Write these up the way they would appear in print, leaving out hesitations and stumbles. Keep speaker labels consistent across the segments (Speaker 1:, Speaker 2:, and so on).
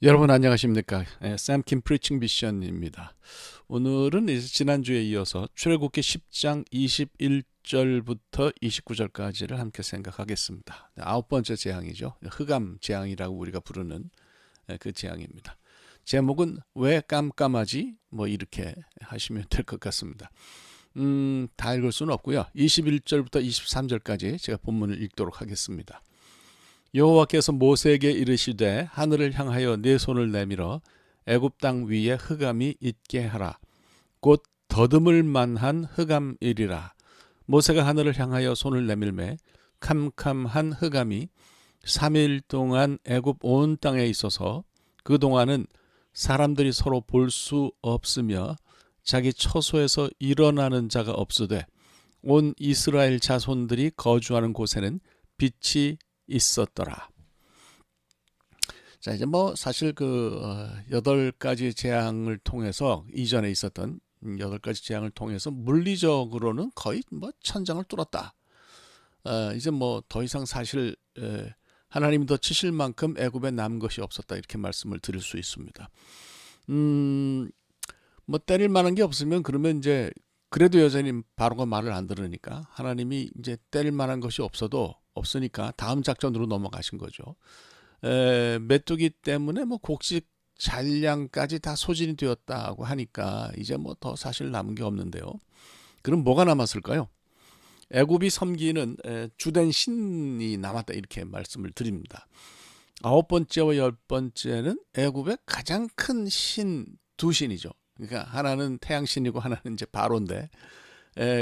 Speaker 1: 여러분 안녕하십니까? 샘킴 프리칭 미션입니다. 오늘은 이제 지난주에 이어서 출애굽기 10장 21절부터 29절까지를 함께 생각하겠습니다. 아홉 번째 재앙이죠. 흑암 재앙이라고 우리가 부르는 그 재앙입니다. 제목은 왜 깜깜하지? 뭐 이렇게 하시면 될 것 같습니다. 다 읽을 수는 없고요. 21절부터 23절까지 제가 본문을 읽도록 하겠습니다. 여호와께서 모세에게 이르시되 하늘을 향하여 네 손을 내밀어 애굽 땅 위에 흑암이 있게 하라. 곧 더듬을 만한 흑암이리라. 모세가 하늘을 향하여 손을 내밀매 캄캄한 흑암이 3일 동안 애굽 온 땅에 있어서 그 동안은 사람들이 서로 볼 수 없으며 자기 처소에서 일어나는 자가 없으되 온 이스라엘 자손들이 거주하는 곳에는 빛이 있었더라. 자, 이제 뭐 사실 그 여덟 가지 재앙을 통해서 이전에 있었던 여덟 가지 재앙을 통해서 물리적으로는 거의 뭐 천장을 뚫었다. 이제 뭐 더 이상 사실 하나님이 더 치실 만큼 애굽에 남은 것이 없었다 이렇게 말씀을 드릴 수 있습니다. 뭐 때릴 만한 게 없으면 그러면 이제 그래도 여전히 바로가 말을 안 들으니까 하나님이 이제 때릴 만한 것이 없으니까 다음 작전으로 넘어가신 거죠. 메뚜기 때문에 뭐 곡식 잔량까지 다 소진이 되었다고 하니까 이제 뭐 더 사실 남은 게 없는데요. 그럼 뭐가 남았을까요? 애굽이 섬기는 주된 신이 남았다 이렇게 말씀을 드립니다. 아홉 번째와 열 번째는 애굽의 가장 큰 신 두 신이죠. 그러니까 하나는 태양신이고 하나는 이제 바로인데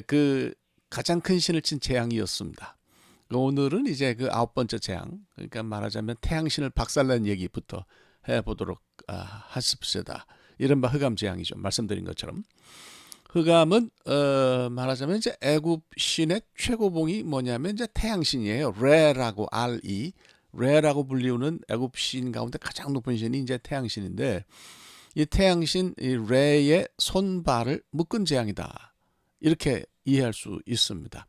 Speaker 1: 그 가장 큰 신을 친 재앙이었습니다. 오늘은 이제 그 아홉 번째 재앙, 그러니까 말하자면 태양신을 박살낸 얘기부터 해보도록 하십시다. 이른바 흑암 재앙이죠. 말씀드린 것처럼 흑암은 말하자면 이제 애굽 신의 최고봉이 뭐냐면 이제 태양신이에요. 레라고 레라고 불리우는 애굽 신 가운데 가장 높은 신이 이제 태양신인데 이 태양신 이 레의 손발을 묶은 재앙이다. 이렇게 이해할 수 있습니다.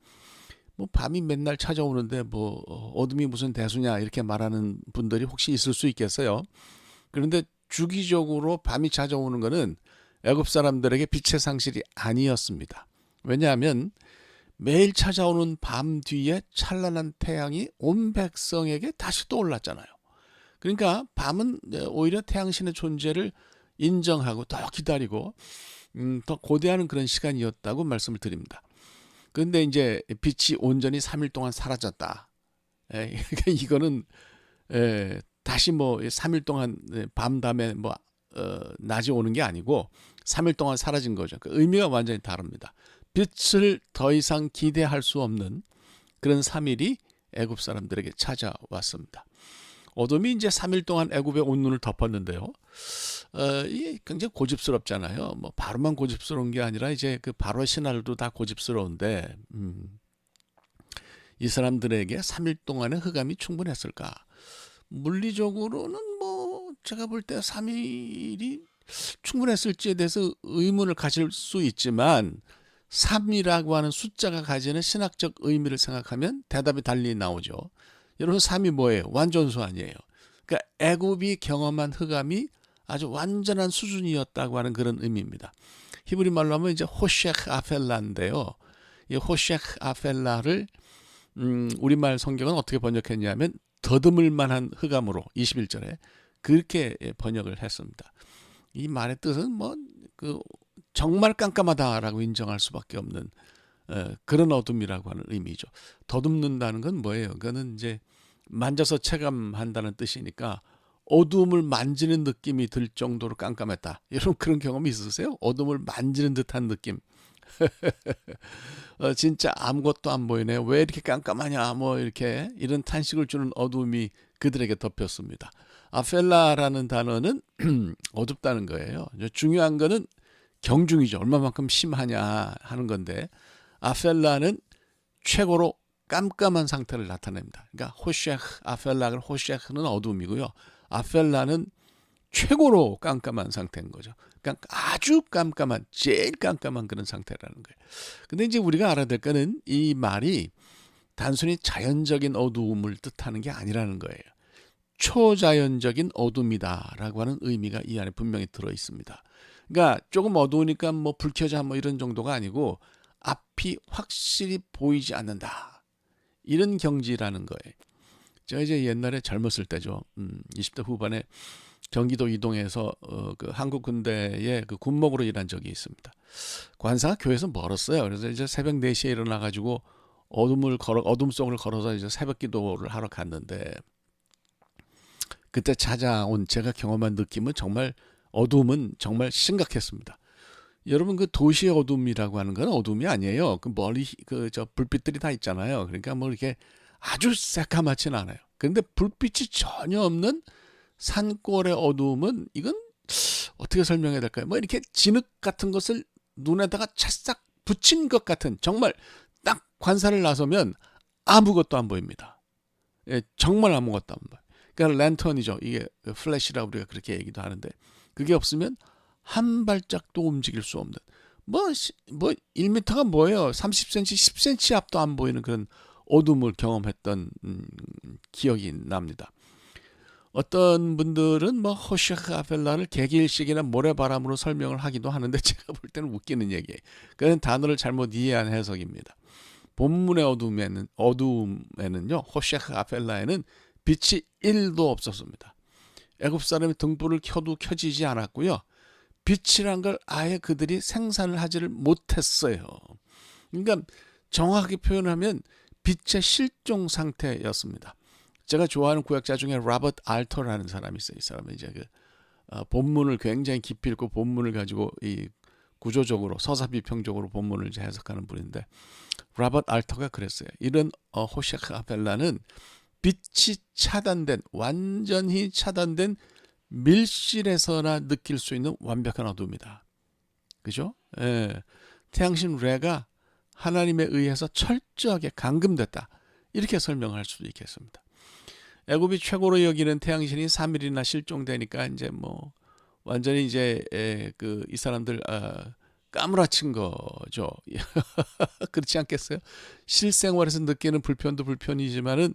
Speaker 1: 뭐 밤이 맨날 찾아오는데 뭐 어둠이 무슨 대수냐 이렇게 말하는 분들이 혹시 있을 수 있겠어요. 그런데 주기적으로 밤이 찾아오는 것은 애굽 사람들에게 빛의 상실이 아니었습니다. 왜냐하면 매일 찾아오는 밤 뒤에 찬란한 태양이 온 백성에게 다시 떠올랐잖아요. 그러니까 밤은 오히려 태양신의 존재를 인정하고 더 기다리고 더 고대하는 그런 시간이었다고 말씀을 드립니다. 그런데 이제 빛이 온전히 3일 동안 사라졌다. 이거는 다시 뭐 3일 동안 밤 다음에 뭐 낮이 오는 게 아니고 3일 동안 사라진 거죠. 그 의미가 완전히 다릅니다. 빛을 더 이상 기대할 수 없는 그런 3일이 애굽 사람들에게 찾아왔습니다. 어둠이 이제 3일 동안 애굽의 온 눈을 덮었는데요. 이게 굉장히 고집스럽잖아요. 뭐 바로만 고집스러운 게 아니라 이제 그 바로 신하들도 다 고집스러운데 이 사람들에게 3일 동안의 흑암이 충분했을까? 물리적으로는 뭐 제가 볼 때 3일이 충분했을지에 대해서 의문을 가질 수 있지만 3이라고 하는 숫자가 가지는 신학적 의미를 생각하면 대답이 달리 나오죠. 여러분 3이 뭐예요? 완전수 아니에요. 그러니까 애굽이 경험한 흑암이 아주 완전한 수준이었다고 하는 그런 의미입니다. 히브리 말로 하면 이제 호셰크 아펠라인데요. 이 호셰크 아펠라를 우리말 성경은 어떻게 번역했냐면 더듬을 만한 흑암으로 21절에 그렇게 번역을 했습니다. 이 말의 뜻은 뭐 그 정말 깜깜하다라고 인정할 수밖에 없는 그런 어둠이라고 하는 의미죠. 더듬는다는 건 뭐예요? 그거는 이제 만져서 체감한다는 뜻이니까 어둠을 만지는 느낌이 들 정도로 깜깜했다. 여러분 그런 경험이 있으세요? 어둠을 만지는 듯한 느낌. 진짜 아무것도 안 보이네. 왜 이렇게 깜깜하냐? 뭐 이렇게 이런 탄식을 주는 어둠이 그들에게 덮였습니다. 아펠라라는 단어는 어둡다는 거예요. 중요한 거는 경중이죠. 얼마만큼 심하냐 하는 건데 아펠라는 최고로 깜깜한 상태를 나타냅니다. 그러니까 호셰크 아펠라 호셰크는 어둠이고요. 아펠라는 최고로 깜깜한 상태인 거죠. 그러니까 아주 깜깜한 제일 깜깜한 그런 상태라는 거예요. 근데 이제 우리가 알아야 될 거는 이 말이 단순히 자연적인 어두움을 뜻하는 게 아니라는 거예요. 초자연적인 어둠이다라고 하는 의미가 이 안에 분명히 들어 있습니다. 그러니까 조금 어두우니까 뭐 불 켜자 뭐 이런 정도가 아니고 앞이 확실히 보이지 않는다. 이런 경지라는 거예요. 제가 이제 옛날에 젊었을 때죠. 20대 후반에 경기도 이동해서 그 한국 군대에 그 군목으로 일한 적이 있습니다. 관사가 교회에서 멀었어요. 그래서 이제 새벽 4시에 일어나 가지고 어둠 속을 걸어서 이제 새벽 기도를 하러 갔는데, 그때 찾아온 제가 경험한 느낌은 정말, 어둠은 정말 심각했습니다. 여러분, 그 도시의 어둠이라고 하는 건 어둠이 아니에요. 그 멀리 그 저 불빛들이 다 있잖아요. 그러니까 뭐 이렇게 아주 새까맣진 않아요. 그런데 불빛이 전혀 없는 산골의 어둠은, 이건 어떻게 설명해야 될까요? 뭐 이렇게 진흙 같은 것을 눈에다가 찰싹 붙인 것 같은, 정말 딱 관사를 나서면 아무것도 안 보입니다. 예, 정말 아무것도 안 보여요. 그러니까 랜턴이죠. 이게 플래시라고 우리가 그렇게 얘기도 하는데, 그게 없으면 한 발짝도 움직일 수 없는, 뭐 1m가 뭐예요? 30cm, 10cm 앞도 안 보이는 그런 어둠을 경험했던 기억이 납니다. 어떤 분들은 뭐 호시아크 아펠라를 개기일식이나 모래바람으로 설명을 하기도 하는데, 제가 볼 때는 웃기는 얘기예요. 그건 단어를 잘못 이해한 해석입니다. 본문의 어두움에는요, 호시아크 아펠라에는 빛이 1도 없었습니다. 애굽 사람이 등불을 켜도 켜지지 않았고요. 빛이란 걸 아예 그들이 생산을 하지를 못했어요. 그러니까 정확하게 표현하면 빛의 실종 상태였습니다. 제가 좋아하는 구약자 중에 로버트 알터라는 사람이 있어요. 이 사람은 이제 본문을 굉장히 깊이 읽고 본문을 가지고 이 구조적으로 서사비평적으로 본문을 이제 해석하는 분인데, 로버트 알터가 그랬어요. 이런 호시아크 아펠라는 빛이 차단된, 완전히 차단된 밀실에서나 느낄 수 있는 완벽한 어둠이다. 그죠? 예. 태양신 레가 하나님에 의해서 철저하게 감금됐다. 이렇게 설명할 수도 있겠습니다. 애굽이 최고로 여기는 태양신이 3일이나 실종되니까 이제 뭐 완전히 이제 이 사람들 까무라친 거죠. 그렇지 않겠어요? 실생활에서 느끼는 불편도 불편이지만은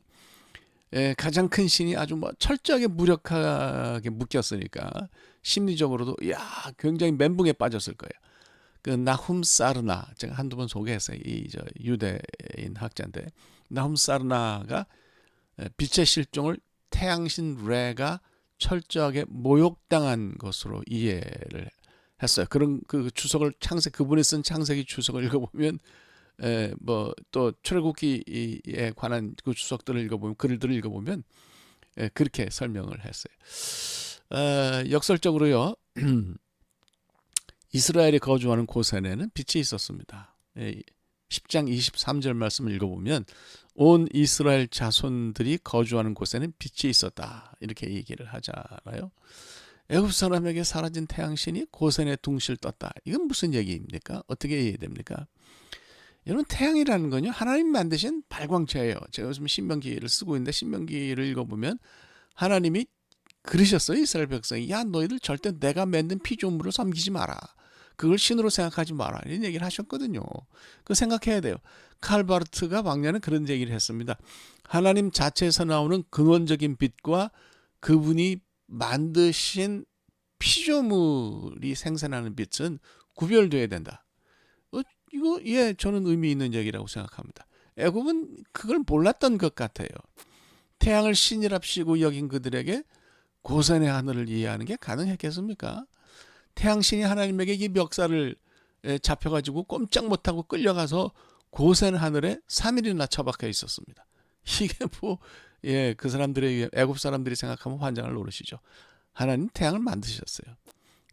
Speaker 1: 가장 큰 신이 아주 뭐 철저하게 무력하게 묶였으니까 심리적으로도 굉장히 멘붕에 빠졌을 거예요. 그 나훔 사르나, 제가 한두 번 소개했어요. 이 유대인 학자인데, 나훔 사르나가 빛의 실종을 태양신 레가 철저하게 모욕당한 것으로 이해를 했어요. 그런 그 주석을 그분이 쓴 창세기 주석을 읽어보면, 뭐 또 출애굽기에 관한 그 주석들을 읽어보면, 글들을 읽어보면 그렇게 설명을 했어요. 역설적으로요, 이스라엘이 거주하는 고센에는 빛이 있었습니다. 10장 23절 말씀을 읽어보면 온 이스라엘 자손들이 거주하는 곳에는 빛이 있었다, 이렇게 얘기를 하잖아요. 애굽 사람에게 사라진 태양신이 고센에 둥실 떴다. 이건 무슨 얘기입니까? 어떻게 이해됩니까? 여러분, 태양이라는 건요, 하나님 만드신 발광체예요. 제가 요즘 신명기를 쓰고 있는데, 신명기를 읽어보면 하나님이 그러셨어요. 이스라엘 백성이, 야, 너희들 절대 내가 만든 피조물을 섬기지 마라. 그걸 신으로 생각하지 마라. 이런 얘기를 하셨거든요. 그거 생각해야 돼요. 칼바르트가 왕년에 그런 얘기를 했습니다. 하나님 자체에서 나오는 근원적인 빛과 그분이 만드신 피조물이 생산하는 빛은 구별돼야 된다. 이거 저는 의미 있는 얘기라고 생각합니다. 애굽은 그걸 몰랐던 것 같아요. 태양을 신이랍시고 여긴 그들에게 고센의 하늘을 이해하는 게 가능했겠습니까? 태양신이 하나님에게 이 멱살을 잡혀가지고 꼼짝 못하고 끌려가서 고센 하늘에 3일이나 처박혀 있었습니다. 이게 뭐, 그 사람들의, 애굽 사람들이 생각하면 환장을 노르시죠. 하나님 태양을 만드셨어요.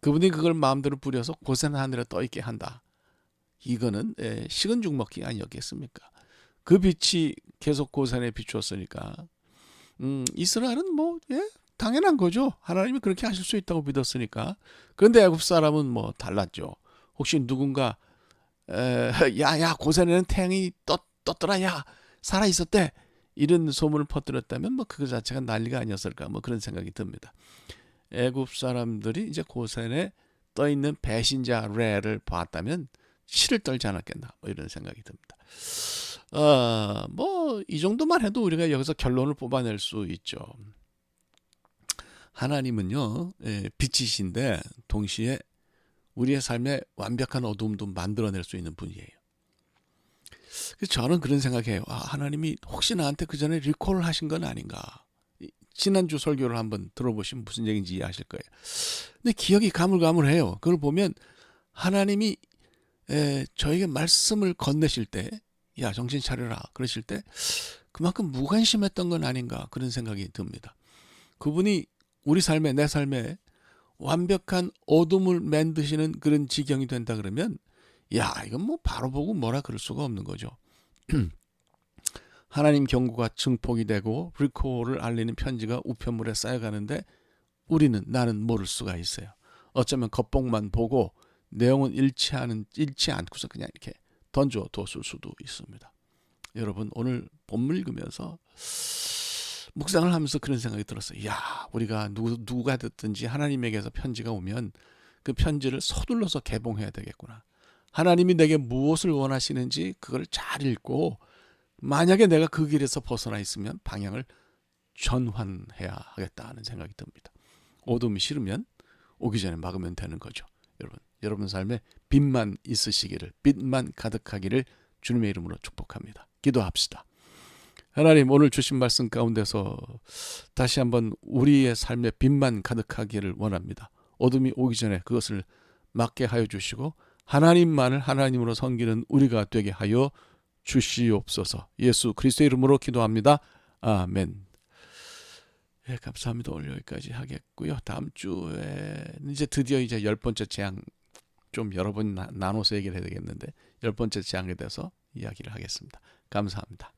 Speaker 1: 그분이 그걸 마음대로 부려서 고센 하늘에 떠 있게 한다. 이거는 식은 죽 먹기 아니었겠습니까? 그 빛이 계속 고센에 비추었으니까 이스라엘은 뭐 당연한 거죠. 하나님이 그렇게 하실 수 있다고 믿었으니까. 그런데 애굽 사람은 뭐 달랐죠. 혹시 누군가 야야 고센에는 태양이 떴더라, 야 살아 있었대, 이런 소문을 퍼뜨렸다면 뭐 그거 자체가 난리가 아니었을까, 뭐 그런 생각이 듭니다. 애굽 사람들이 이제 고센에 떠 있는 배신자 레를 봤다면 실을 떨지 않았겠나, 뭐 이런 생각이 듭니다. 뭐 이 정도만 해도 우리가 여기서 결론을 뽑아낼 수 있죠. 하나님은요, 빛이신데 동시에 우리의 삶에 완벽한 어두움도 만들어낼 수 있는 분이에요. 그래서 저는 그런 생각해요. 하나님이 혹시 나한테 그 전에 리콜 하신 건 아닌가. 지난주 설교를 한번 들어보시면 무슨 얘기인지 이해하실 거예요. 근데 기억이 가물가물해요. 그걸 보면 하나님이 저에게 말씀을 건네실 때, 야 정신 차려라 그러실 때 그만큼 무관심했던 건 아닌가 그런 생각이 듭니다. 그분이 우리 삶에, 내 삶에 완벽한 어둠을 만드시는 그런 지경이 된다 그러면 이건 뭐 바로 보고 뭐라 그럴 수가 없는 거죠. 하나님 경고가 증폭이 되고 리콜을 알리는 편지가 우편물에 쌓여가는데 나는 모를 수가 있어요. 어쩌면 겉봉만 보고 내용은 잃지 않고서 그냥 이렇게 던져뒀을 수도 있습니다. 여러분 오늘 본문 읽으면서 묵상을 하면서 그런 생각이 들었어요. 우리가 누가 됐든지 하나님에게서 편지가 오면 그 편지를 서둘러서 개봉해야 되겠구나. 하나님이 내게 무엇을 원하시는지 그걸 잘 읽고 만약에 내가 그 길에서 벗어나 있으면 방향을 전환해야 하겠다는 생각이 듭니다. 어둠이 싫으면 오기 전에 막으면 되는 거죠. 여러분 삶에 빛만 있으시기를, 빛만 가득하기를 주님의 이름으로 축복합니다. 기도합시다. 하나님 오늘 주신 말씀 가운데서 다시 한번 우리의 삶에 빛만 가득하기를 원합니다. 어둠이 오기 전에 그것을 막게 하여 주시고 하나님만을 하나님으로 섬기는 우리가 되게 하여 주시옵소서. 예수 그리스도의 이름으로 기도합니다. 아멘. 감사합니다. 오늘 여기까지 하겠고요. 다음 주에 드디어 10번째 재앙 좀 여러 번 나눠서 얘기를 해야 되겠는데 10번째 재앙에 대해서 이야기를 하겠습니다. 감사합니다.